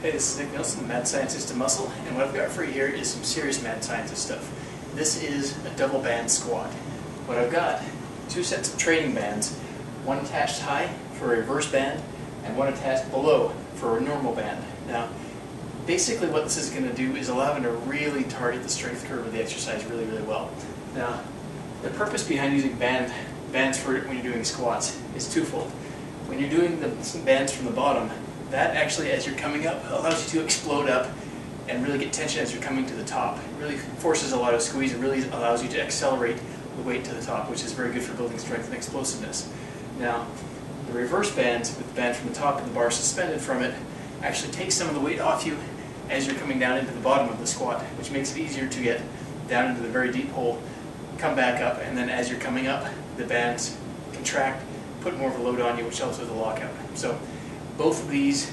Hey, this is Nick Nelson, Mad Scientist of Muscle, and what I've got for you here is some serious Mad Scientist stuff. This is a double band squat. What I've got, two sets of training bands, one attached high for a reverse band, and one attached below for a normal band. Now, basically what this is going to do is allow me to really target the strength curve of the exercise really, really well. Now, the purpose behind using bands for when you're doing squats is twofold. When you're doing the bands from the bottom, that actually, as you're coming up, allows you to explode up and really get tension as you're coming to the top. It really forces a lot of squeeze and really allows you to accelerate the weight to the top, which is very good for building strength and explosiveness. Now, the reverse bands, with the band from the top and the bar suspended from it, actually take some of the weight off you as you're coming down into the bottom of the squat, which makes it easier to get down into the very deep hole, come back up, and then as you're coming up, the bands contract, put more of a load on you, which helps with the lockout. So both of these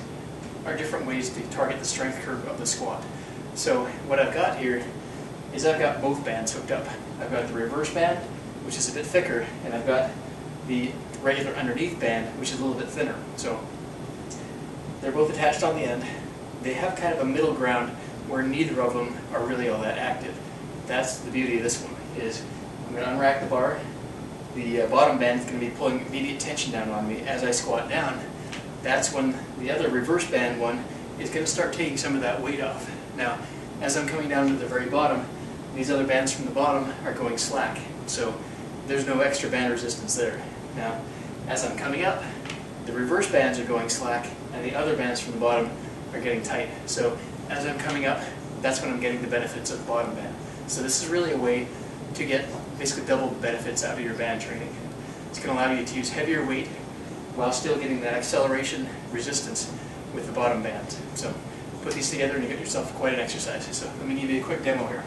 are different ways to target the strength curve of the squat. So what I've got here is I've got both bands hooked up. I've got the reverse band, which is a bit thicker, and I've got the regular underneath band, which is a little bit thinner. So they're both attached on the end. They have kind of a middle ground where neither of them are really all that active. That's the beauty of this one, is I'm going to unrack the bar. The bottom band is going to be pulling immediate tension down on me as I squat down. That's when the other reverse band one is going to start taking some of that weight off. Now, as I'm coming down to the very bottom, these other bands from the bottom are going slack. So there's no extra band resistance there. Now, as I'm coming up, the reverse bands are going slack and the other bands from the bottom are getting tight. So as I'm coming up, that's when I'm getting the benefits of the bottom band. So this is really a way to get basically double the benefits out of your band training. It's going to allow you to use heavier weight while still getting that acceleration resistance with the bottom band. So put these together and you get yourself quite an exercise. So let me give you a quick demo here.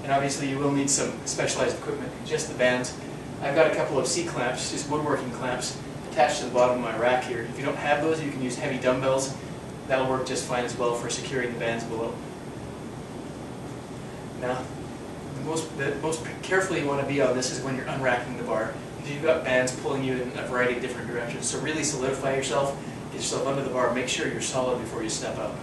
And obviously you will need some specialized equipment, just the bands. I've got a couple of C-clamps, just woodworking clamps, attached to the bottom of my rack here. If you don't have those, you can use heavy dumbbells. That'll work just fine as well for securing the bands below. Now, the most careful you want to be on this is when you're unracking the bar, because you've got bands pulling you in a variety of different directions. So really solidify yourself, get yourself under the bar, make sure you're solid before you step out.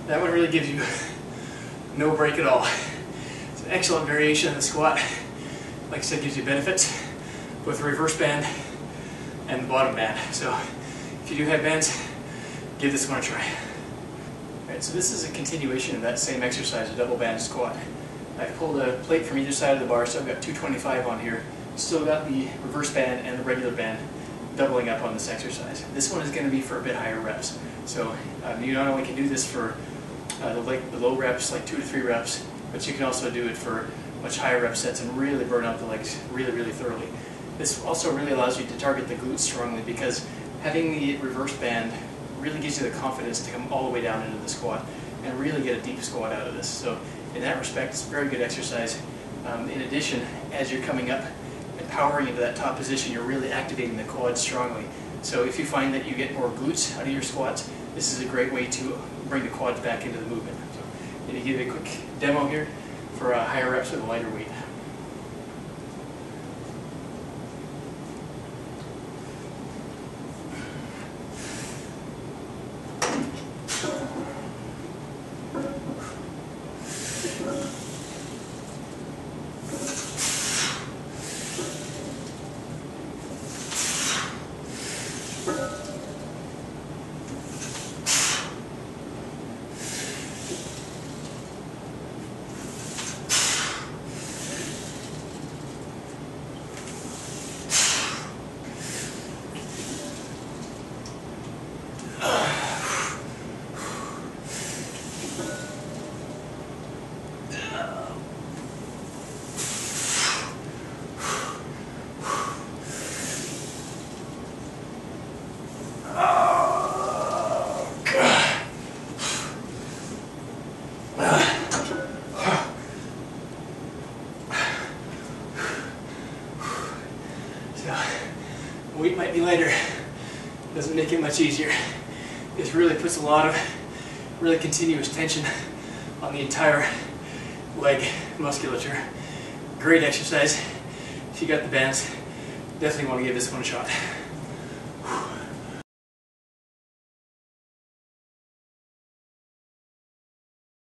That one really gives you no break at all. It's an excellent variation of the squat. Like I said, gives you benefits with the reverse band and the bottom band. So if you do have bands, give this one a try. Alright, so this is a continuation of that same exercise, a double band squat. I've pulled a plate from either side of the bar, so I've got 225 on here. Still got the reverse band and the regular band doubling up on this exercise. This one is going to be for a bit higher reps. So you not only can do this for the low reps, like 2 to 3 reps, but you can also do it for much higher rep sets and really burn out the legs really, really thoroughly. This also really allows you to target the glutes strongly, because having the reverse band really gives you the confidence to come all the way down into the squat and really get a deep squat out of this. So in that respect, it's a very good exercise. In addition, as you're coming up and powering into that top position, you're really activating the quads strongly. So if you find that you get more glutes out of your squats, this is a great way to bring the quads back into the movement. So I'm going to give you a quick demo here for higher reps with a lighter weight. lighter doesn't make it much easier. This really puts a lot of really continuous tension on the entire leg musculature. Great exercise. If you got the bands, definitely want to give this one a shot.